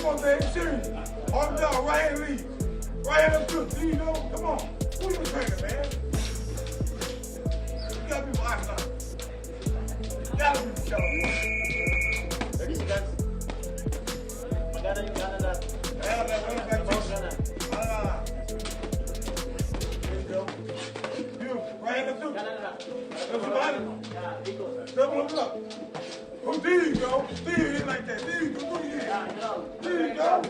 on, man. Serious. Arm down, right hand lead. Right hand up good. There you go. Come on. Who you training, man? You gotta be my now. You gotta be the show. Magana yung gana na. There you go. You, right hand up two. Gana na. That's behind him. Double him up. Oh, there you go. There you hit like that. There you go. There you go.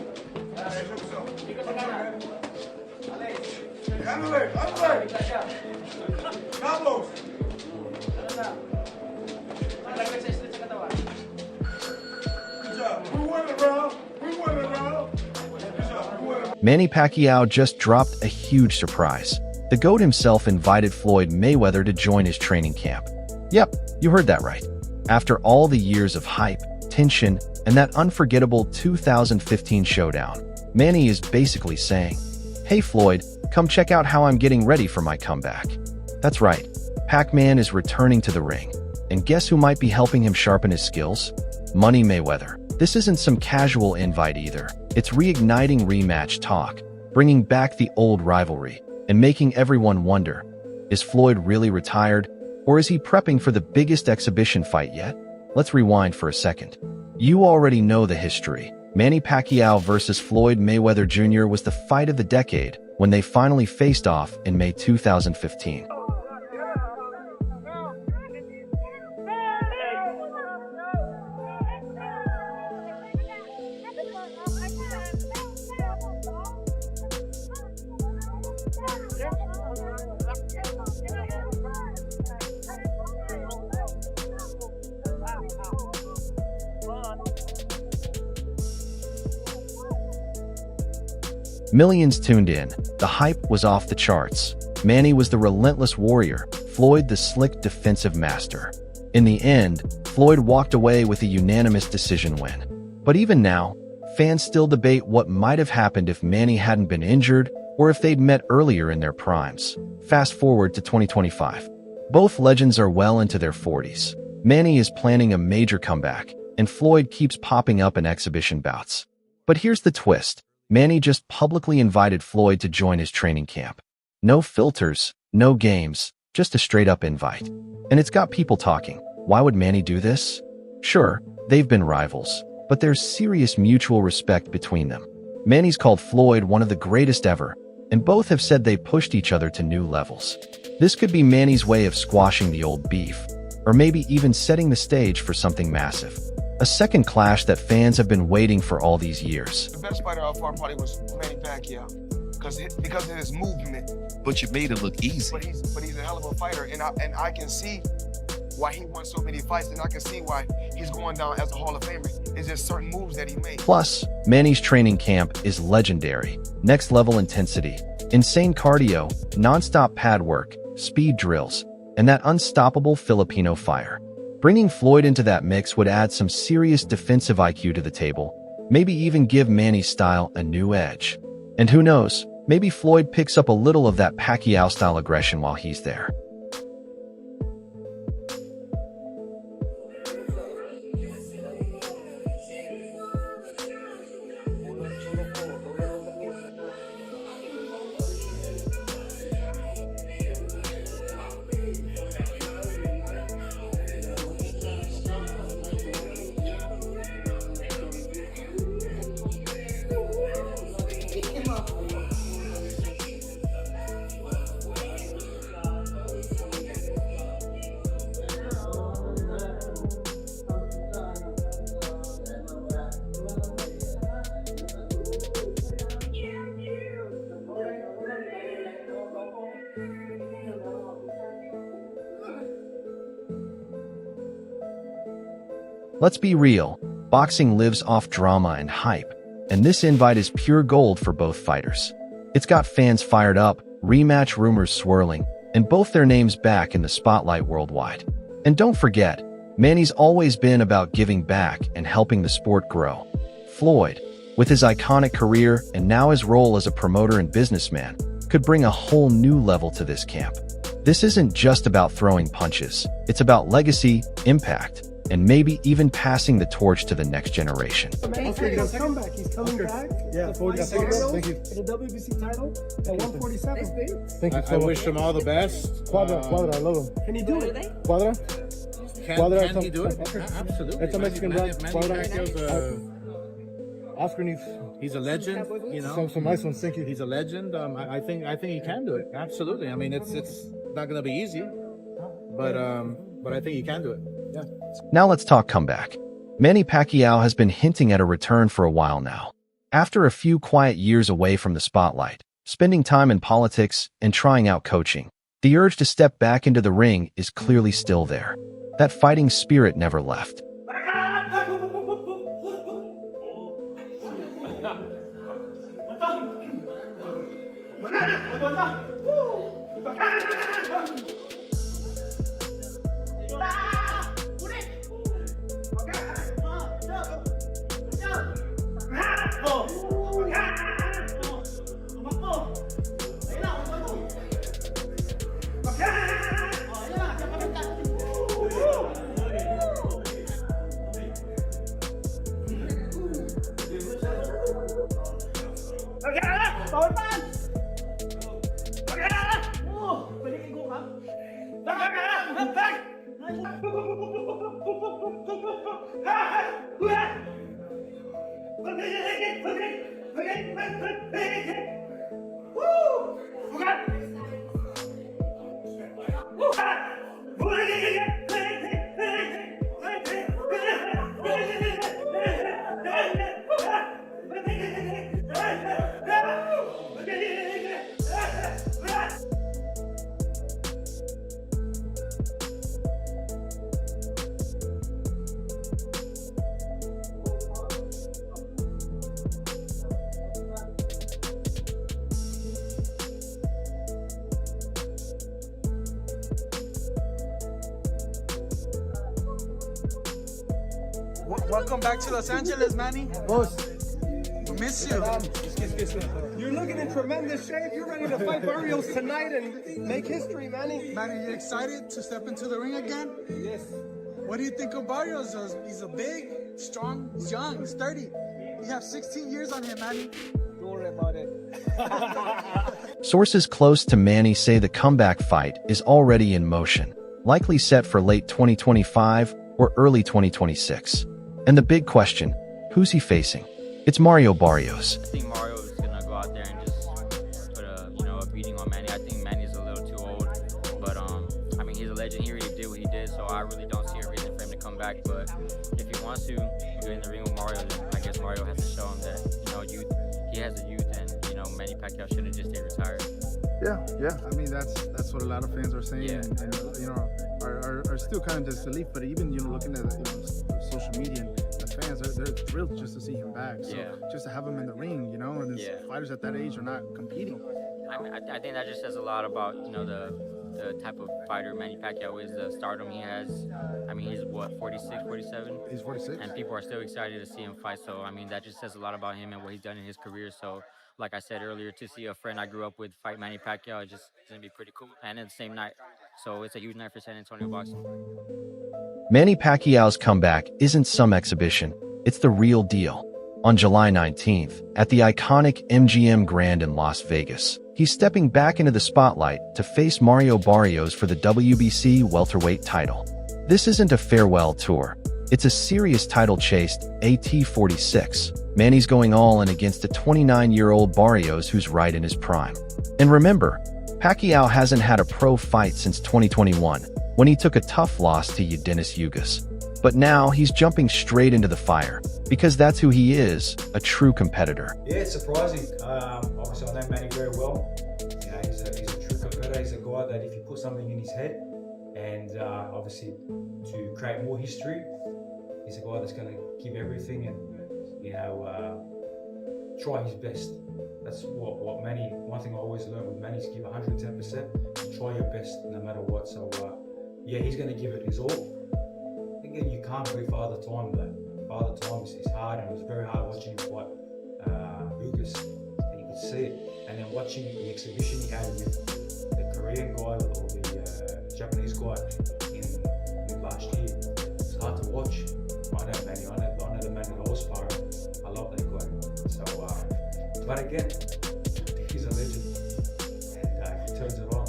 Handle it. Carlos. Good job. We won the round. Manny Pacquiao just dropped a huge surprise. The GOAT himself invited Floyd Mayweather to join his training camp. Yep, you heard that right. After all the years of hype, tension, and that unforgettable 2015 showdown, Manny is basically saying, "Hey Floyd, come check out how I'm getting ready for my comeback." That's right, Pac-Man is returning to the ring. And guess who might be helping him sharpen his skills? Manny Mayweather. This isn't some casual invite either. It's reigniting rematch talk, bringing back the old rivalry, and making everyone wonder, is Floyd really retired? Or is he prepping for the biggest exhibition fight yet? Let's rewind for a second. You already know the history. Manny Pacquiao versus Floyd Mayweather Jr. was the fight of the decade when they finally faced off in May 2015. Millions tuned in. The hype was off the charts. Manny was the relentless warrior, Floyd the slick defensive master. In the end, Floyd walked away with a unanimous decision win. But even now, fans still debate what might have happened if Manny hadn't been injured or if they'd met earlier in their primes. Fast forward to 2025. Both legends are well into their 40s. Manny is planning a major comeback, and Floyd keeps popping up in exhibition bouts. But here's the twist. Manny just publicly invited Floyd to join his training camp. No filters, no games, just a straight-up invite. And it's got people talking. Why would Manny do this? Sure, they've been rivals, but there's serious mutual respect between them. Manny's called Floyd one of the greatest ever, and both have said they pushed each other to new levels. This could be Manny's way of squashing the old beef, or maybe even setting the stage for something massive. A second clash that fans have been waiting for all these years. The best fighter of our party was Manny Pacquiao, because of his movement. But you made it look easy. But he's a hell of a fighter, and I can see why he won so many fights, and I can see why he's going down as a Hall of Famer. It's just certain moves that he made. Plus, Manny's training camp is legendary. Next level intensity, insane cardio, non-stop pad work, speed drills, and that unstoppable Filipino fire. Bringing Floyd into that mix would add some serious defensive IQ to the table, maybe even give Manny's style a new edge. And who knows, maybe Floyd picks up a little of that Pacquiao-style aggression while he's there. Let's be real, boxing lives off drama and hype, and this invite is pure gold for both fighters. It's got fans fired up, rematch rumors swirling, and both their names back in the spotlight worldwide. And don't forget, Manny's always been about giving back and helping the sport grow. Floyd, with his iconic career and now his role as a promoter and businessman, could bring a whole new level to this camp. This isn't just about throwing punches, it's about legacy, impact, and maybe even passing the torch to the next generation. Okay, he's coming back. He's coming back. Yeah, 47. Thank you. For the WBC title at 147. Thank you. I wish him all the best. Quadra, I love him. Can he do it? Quadra? Can he do it? Absolutely. It's a Mexican brand. Oscar needs. He's a legend, you know. Some nice ones. Thank you. He's a legend. I think he can do it. Absolutely. I mean, it's not gonna be easy, but I think he can do it. Yeah. Now let's talk comeback. Manny Pacquiao has been hinting at a return for a while now. After a few quiet years away from the spotlight, spending time in politics and trying out coaching, the urge to step back into the ring is clearly still there. That fighting spirit never left. Welcome back to Los Angeles, Manny. Boss, We miss you. you're looking in tremendous shape. You're ready to fight Barrios tonight and make history, Manny. Manny, you excited to step into the ring again? Yes. What do you think of Barrios? He's a big, strong, he's young, he's 30. You have 16 years on him, Manny. Don't worry about it. Sources close to Manny say the comeback fight is already in motion, likely set for late 2025 or early 2026. And the big question, who's he facing? It's Mario Barrios. I think Mario is gonna go out there and just put a beating on Manny. I think Manny's a little too old, but I mean he's a legend. He already did what he did, so I really don't see a reason for him to come back. But if he wants to get in the ring with Mario, then I guess Mario has to show him that he has a youth, and Manny Pacquiao should have just stayed retired. Yeah. I mean that's what a lot of fans are saying, Yeah. and are still kind of disbelief. But even looking at social media, and the fans they're thrilled just to see him back. So just to have him in the ring, and these fighters at that age are not competing. I think that just says a lot about the type of fighter Manny Pacquiao is, the stardom he has. I mean, he's what, 46, 47? He's 46. And people are still excited to see him fight. So, I mean, that just says a lot about him and what he's done in his career. So, like I said earlier, to see a friend I grew up with fight Manny Pacquiao is just going to be pretty cool. And in the same night. So, it's a huge night for San Antonio boxing. Manny Pacquiao's comeback isn't some exhibition, it's the real deal. On July 19th, at the iconic MGM Grand in Las Vegas, he's stepping back into the spotlight to face Mario Barrios for the WBC welterweight title. This isn't a farewell tour. It's a serious title chase, AT46. Manny's going all in against a 29-year-old Barrios who's right in his prime. And remember, Pacquiao hasn't had a pro fight since 2021, when he took a tough loss to Denis Ugas. But now he's jumping straight into the fire, because that's who he is, a true competitor. Yeah, it's surprising. Obviously, I know Manny very well. He's a true competitor. He's a guy that if you put something in his head, and obviously to create more history, he's a guy that's going to give everything and try his best. That's what Manny. One thing I always learned with Manny is give 110%. Try your best no matter what. So yeah, he's going to give it his all. Again, you can't be Father Time, but Father Time is hard, and it was very hard watching him fight Lucas, and you could see it. And then watching the exhibition he had with the Korean guy or the Japanese guy in last year, it's hard to watch. But again, he's a legend. And if he turns it on,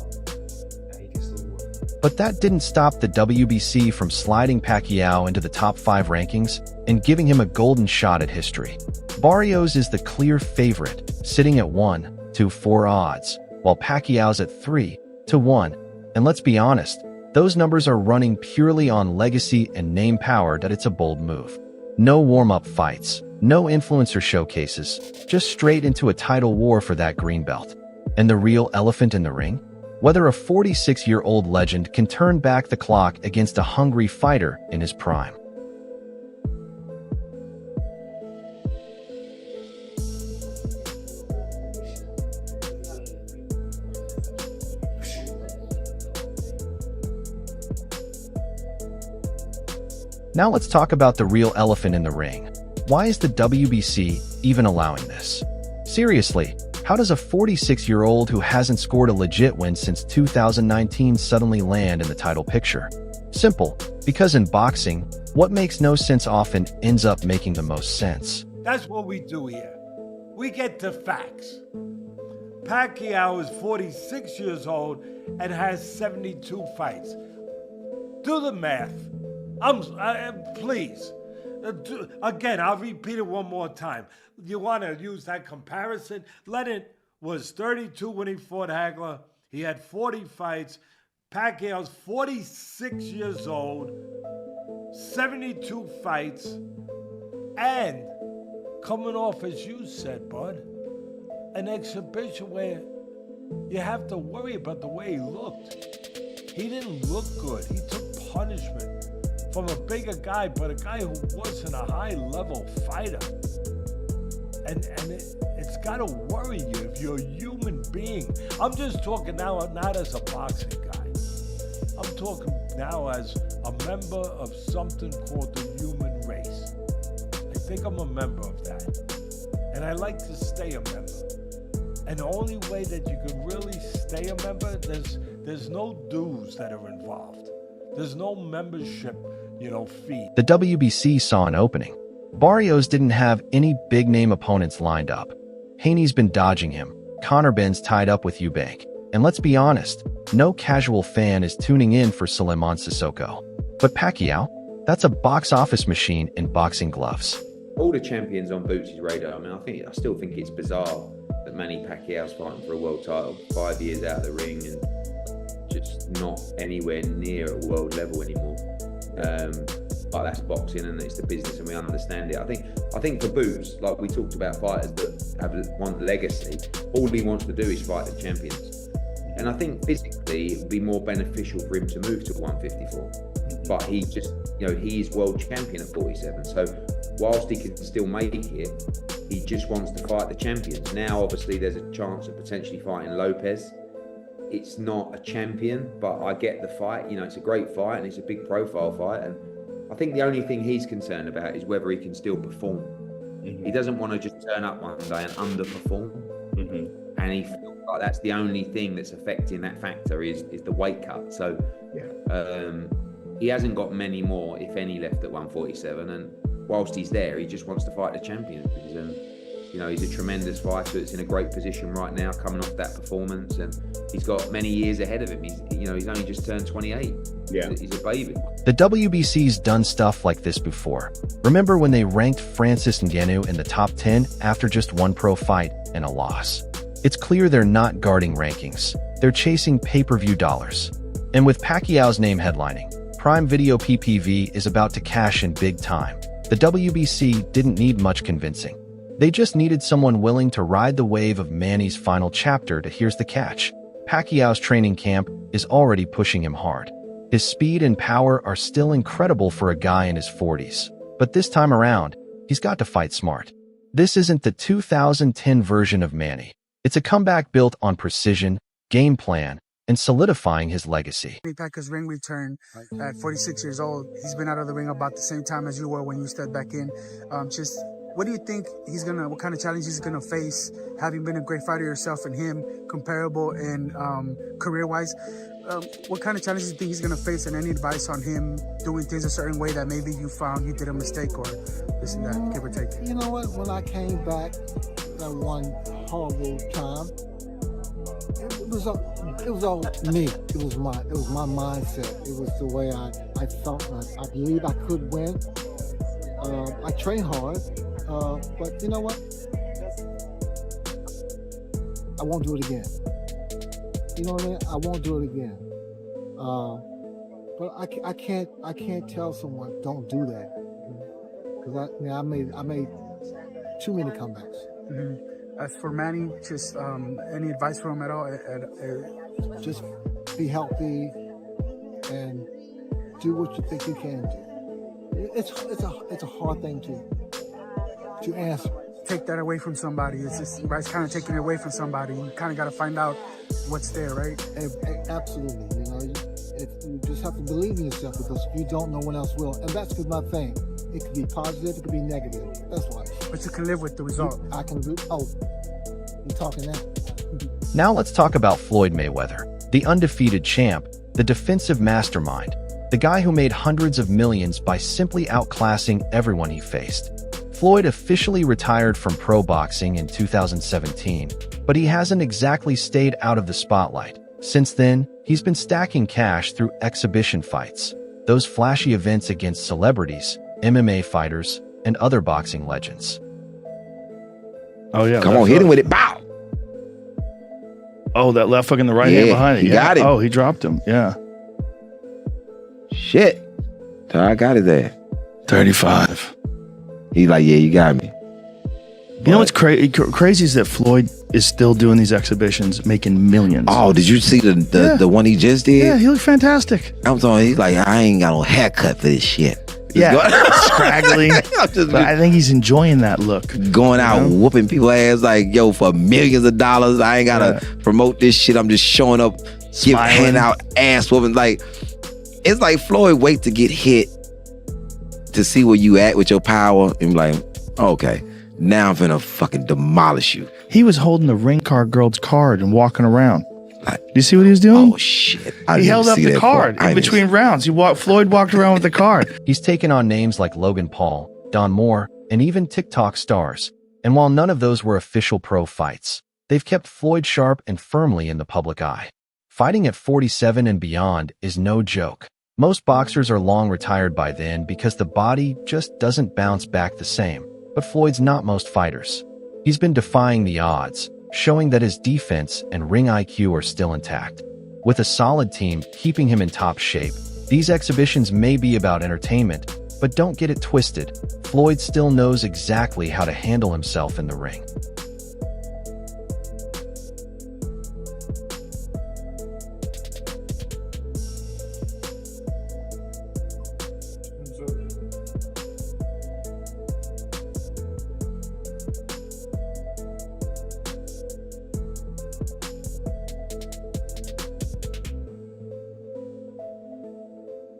he can still do it. But that didn't stop the WBC from sliding Pacquiao into the top 5 rankings and giving him a golden shot at history. Barrios is the clear favorite, sitting at 1-4 odds, while Pacquiao's at 3-1. And let's be honest, those numbers are running purely on legacy and name power that it's a bold move. No warm-up fights, no influencer showcases, just straight into a title war for that green belt. And the real elephant in the ring? Whether a 46-year-old legend can turn back the clock against a hungry fighter in his prime. Now let's talk about the real elephant in the ring. Why is the WBC even allowing this? Seriously, how does a 46-year-old who hasn't scored a legit win since 2019 suddenly land in the title picture? Simple, because in boxing, what makes no sense often ends up making the most sense. That's what we do here. We get to facts. Pacquiao is 46 years old and has 72 fights. Do the math. Please. Again, I'll repeat it one more time. You want to use that comparison? Lennon was 32 when he fought Hagler. He had 40 fights. Pacquiao's 46 years old, 72 fights, and coming off, as you said, bud, an exhibition where you have to worry about the way he looked. He didn't look good. He took punishment from a bigger guy, but a guy who wasn't a high-level fighter. And it's got to worry you if you're a human being. I'm just talking now not as a boxing guy. I'm talking now as a member of something called the human race. I think I'm a member of that. And I like to stay a member. And the only way that you can really stay a member, there's no dues that are involved. There's no membership, fee. The WBC saw an opening. Barrios didn't have any big-name opponents lined up. Haney's been dodging him. Conor Ben's tied up with Eubank. And let's be honest, no casual fan is tuning in for Suleiman Sissoko. But Pacquiao? That's a box office machine in boxing gloves. All the champions on Boots' radar. I still think it's bizarre that Manny Pacquiao's fighting for a world title 5 years out of the ring and just not anywhere near at world level anymore. But that's boxing and it's the business and we understand it. I think for Boots, like we talked about fighters that want legacy, all he wants to do is fight the champions. And I think physically it would be more beneficial for him to move to 154. But he just, he is world champion at 47. So whilst he can still make it, he just wants to fight the champions. Now, obviously, there's a chance of potentially fighting Lopez. It's not a champion, but I get the fight. It's a great fight and it's a big profile fight. And I think the only thing he's concerned about is whether he can still perform. Mm-hmm. He doesn't want to just turn up one day and underperform. Mm-hmm. And he feels like that's the only thing that's affecting that factor is the weight cut. So he hasn't got many more, if any, left at 147. And whilst he's there, he just wants to fight the champions. And he's a tremendous fighter that's in a great position right now, coming off that performance, and he's got many years ahead of him. He's only just turned 28. Yeah, he's a baby. The WBC's done stuff like this before. Remember when they ranked Francis Ngannou in the top 10 after just one pro fight and a loss? It's clear they're not guarding rankings. They're chasing pay-per-view dollars. And with Pacquiao's name headlining, Prime Video PPV is about to cash in big time. The WBC didn't need much convincing. They just needed someone willing to ride the wave of Manny's final chapter. Here's the catch. Pacquiao's training camp is already pushing him hard. His speed and power are still incredible for a guy in his 40s. But this time around, he's got to fight smart. This isn't the 2010 version of Manny. It's a comeback built on precision, game plan, and solidifying his legacy. Manny Pacquiao's ring return at 46 years old. He's been out of the ring about the same time as you were when you stepped back in. What do you think what kind of challenge he's gonna face, having been a great fighter yourself and him, comparable in career-wise? what kind of challenges do you think he's gonna face, and any advice on him doing things a certain way that maybe you found you did a mistake or this and that, give or take? You know what? When I came back that one horrible time, it was all me. It was my mindset. It was the way I felt. I believe I could win. I train hard, but you know what? I won't do it again. You know what I mean? I won't do it again. But I can't tell someone don't do that, because I made too many comebacks. Mm-hmm. As for Manny, just any advice for him at all? Just be healthy and do what you think you can do. It's a hard thing to answer. Take that away from somebody. It's just right, kind of taking it away from somebody. You kind of got to find out what's there, right? Absolutely. You know, you just have to believe in yourself, because if you don't, no one else will. And that's my thing. It could be positive, it could be negative. That's life. But you can live with the result. I can do. Oh, you're talking now. Now let's talk about Floyd Mayweather, the undefeated champ, the defensive mastermind, the guy who made hundreds of millions by simply outclassing everyone he faced. Floyd officially retired from pro boxing in 2017, but he hasn't exactly stayed out of the spotlight. Since then, he's been stacking cash through exhibition fights, those flashy events against celebrities, MMA fighters, and other boxing legends. Oh yeah, come on, hit him with it, bow! Oh, that left hook in the right hand behind it. He got it. Oh, he dropped him. Yeah. Shit. So I got it there. 35. He's like, yeah, you got me. You know what's crazy is that Floyd is still doing these exhibitions, making millions. Oh, did you see the one he just did? Yeah, he looked fantastic. I'm talking, he's like, I ain't got no haircut for this shit. Scraggly. But I think he's enjoying that look. Going out whooping people ass like, yo, for millions of dollars. I ain't gotta promote this shit. I'm just showing up, handing out ass whooping. Like, it's like Floyd wait to get hit to see where you at with your power, and like, okay, now I'm finna fucking demolish you. He was holding the ring card girl's card and walking around. Do you see what he was doing? Oh shit! He held up the card in between rounds. Floyd walked around with the card. He's taken on names like Logan Paul, Don Moore, and even TikTok stars. And while none of those were official pro fights, they've kept Floyd sharp and firmly in the public eye. Fighting at 47 and beyond is no joke. Most boxers are long retired by then because the body just doesn't bounce back the same. But Floyd's not most fighters. He's been defying the odds, showing that his defense and ring IQ are still intact. With a solid team keeping him in top shape, these exhibitions may be about entertainment, but don't get it twisted. Floyd still knows exactly how to handle himself in the ring.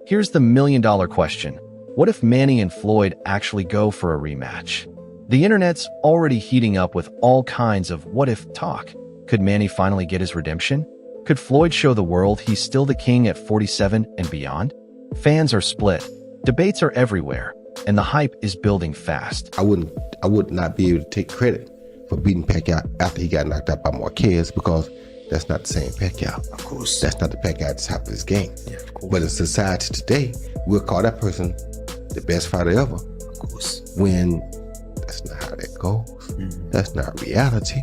Here's the million-dollar question. What if Manny and Floyd actually go for a rematch? The internet's already heating up with all kinds of what-if talk. Could Manny finally get his redemption? Could Floyd show the world he's still the king at 47 and beyond? Fans are split. Debates are everywhere, and the hype is building fast. I would not be able to take credit for beating Pacquiao after he got knocked out by Marquez, because that's not the same Pacquiao. Of course. That's not the Pacquiao at the top of his game. Yeah, of course. But in society today, we'll call that person the best fighter ever. Of course. When that's not how that goes. Mm-hmm. That's not reality.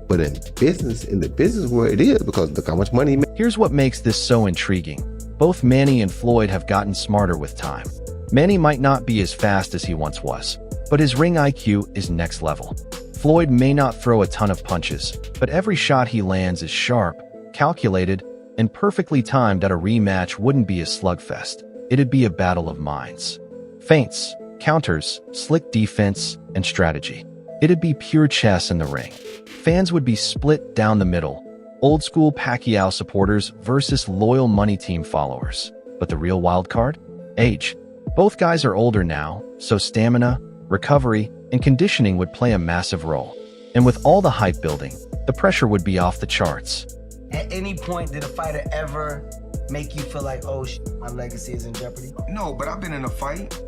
But in the business world, it is, because look how much money he makes. Here's what makes this so intriguing. Both Manny and Floyd have gotten smarter with time. Manny might not be as fast as he once was, but his ring IQ is next level. Floyd may not throw a ton of punches, but every shot he lands is sharp, calculated, and perfectly timed. That a rematch wouldn't be a slugfest. It'd be a battle of minds. Feints, counters, slick defense, and strategy. It'd be pure chess in the ring. Fans would be split down the middle. Old school Pacquiao supporters versus loyal money team followers. But the real wild card? Age. Both guys are older now, so stamina, recovery, and conditioning would play a massive role. And with all the hype building, the pressure would be off the charts. At any point, did a fighter ever make you feel like, oh, my legacy is in jeopardy? No, but I've been in a fight.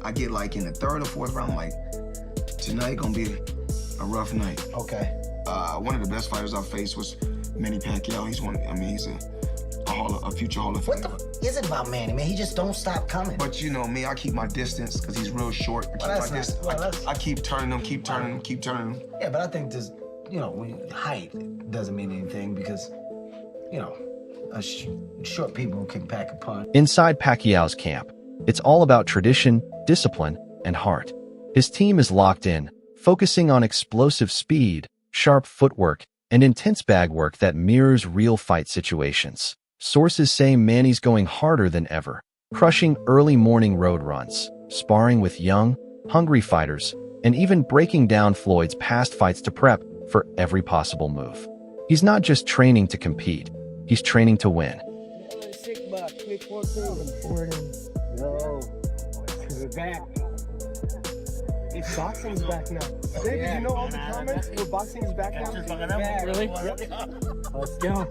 I get like in the 3rd or 4th round, like, tonight gonna be a rough night. Okay. One of the best fighters I faced was Manny Pacquiao. He's a future Hall of Famer. What the is it about Manny, man? He just don't stop coming. But you know me, I keep my distance because he's real short. I keep turning him, keep turning him, keep turning him. Yeah, but I think this, height doesn't mean anything because, short people can pack a punch. Inside Pacquiao's camp, it's all about tradition, discipline, and heart. His team is locked in, focusing on explosive speed, sharp footwork, and intense bag work that mirrors real fight situations. Sources say Manny's going harder than ever, crushing early morning road runs, sparring with young, hungry fighters, and even breaking down Floyd's past fights to prep for every possible move. He's not just training to compete, he's training to win. We're back. It's boxing's back now. Dave, did you know all the comments? Well, boxing is back now. Really? Let's go.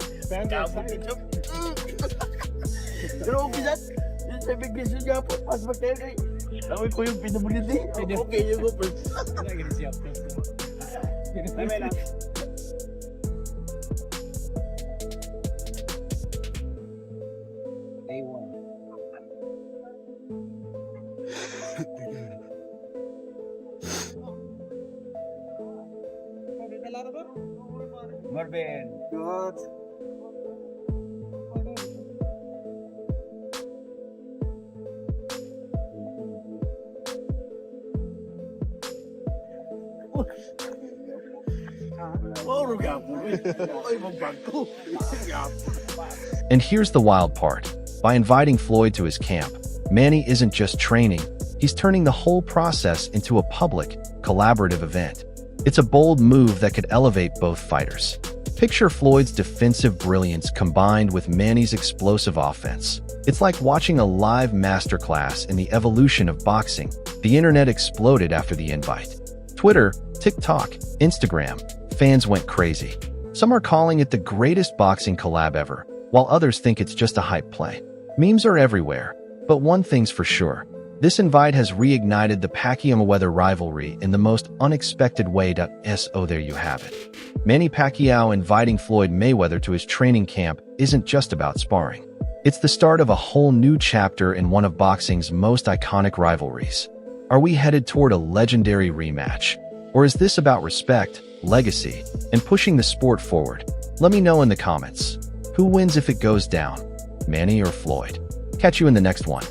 Marvin. Good. And here's the wild part. By inviting Floyd to his camp, Manny isn't just training, he's turning the whole process into a public, collaborative event. It's a bold move that could elevate both fighters. Picture Floyd's defensive brilliance combined with Manny's explosive offense. It's like watching a live masterclass in the evolution of boxing. The internet exploded after the invite. Twitter, TikTok, Instagram, fans went crazy. Some are calling it the greatest boxing collab ever, while others think it's just a hype play. Memes are everywhere, but one thing's for sure. This invite has reignited the Pacquiao-Mayweather rivalry in the most unexpected way. So there you have it. Manny Pacquiao inviting Floyd Mayweather to his training camp isn't just about sparring. It's the start of a whole new chapter in one of boxing's most iconic rivalries. Are we headed toward a legendary rematch? Or is this about respect, legacy, and pushing the sport forward? Let me know in the comments. Who wins if it goes down? Manny or Floyd? Catch you in the next one.